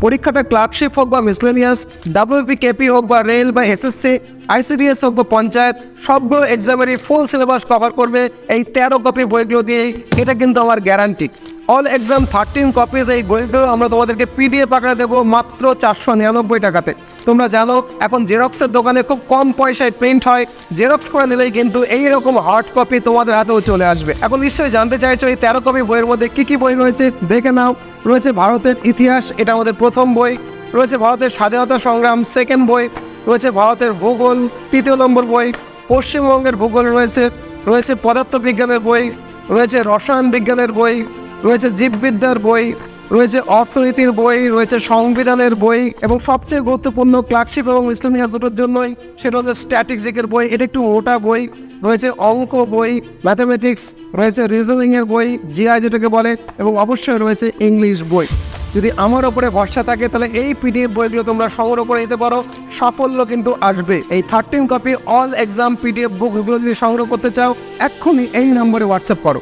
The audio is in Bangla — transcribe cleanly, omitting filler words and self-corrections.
পরীক্ষাটা ক্লার্কশিপ হোক বা মিসলেনিয়াস, WPKP হোক বা রেল বা SSC, ICDS হোক বা পঞ্চায়েত, সবগুলো এক্সামেরই ফুল সিলেবাস কভার করবে এই 13 কপি বইগুলো দিয়েই। এটা কিন্তু আমার গ্যারান্টি। অল এক্সাম 13 কপিজ এই বইগুলো আমরা তোমাদেরকে PDF আকারে দেবো মাত্র 499 টাকাতে। তোমরা জানো এখন জেরক্সের দোকানে খুব কম পয়সায় প্রিন্ট হয়, জেরক্স করে নিলেই কিন্তু এইরকম হার্ড কপি তোমাদের হাতেও চলে আসবে। এখন নিশ্চয়ই জানতে চাইছো এই 13 কপি বইয়ের মধ্যে কী কী বই রয়েছে, দেখে নাও। রয়েছে ভারতের ইতিহাস, এটা আমাদের প্রথম বই। রয়েছে ভারতের স্বাধীনতা সংগ্রাম, সেকেন্ড বই। রয়েছে ভারতের ভূগোল, 3য় নম্বর বই। পশ্চিমবঙ্গের ভূগোল রয়েছে। রয়েছে পদার্থবিজ্ঞানের বই। রয়েছে রসায়ন বিজ্ঞানের বই। রয়েছে জীববিদ্যার বই। রয়েছে অর্থনীতির বই। রয়েছে সংবিধানের বই। এবং সবচেয়ে গুরুত্বপূর্ণ ক্লার্কশিপ এবং মিসলেনিয়াস দুটোর জন্যই সেটা হচ্ছে স্ট্যাটিস্টিক্সের বই। এটা একটু মোটা বই। রয়েছে অঙ্ক বই, ম্যাথামেটিক্স, রয়েছে রিজনিংয়ের বই, GI যেটাকে বলে, এবং অবশ্যই রয়েছে ইংলিশ বই। যদি আমার ওপরে ভরসা থাকে তাহলে এই PDF বইগুলো তোমরা সংগ্রহ করে নিতে পারো, সাফল্য কিন্তু আসবে। এই 13 কপি অল এক্সাম PDF বুকগুলো যদি সংগ্রহ করতে চাও এক্ষুনি এই নম্বরে হোয়াটসঅ্যাপ করো।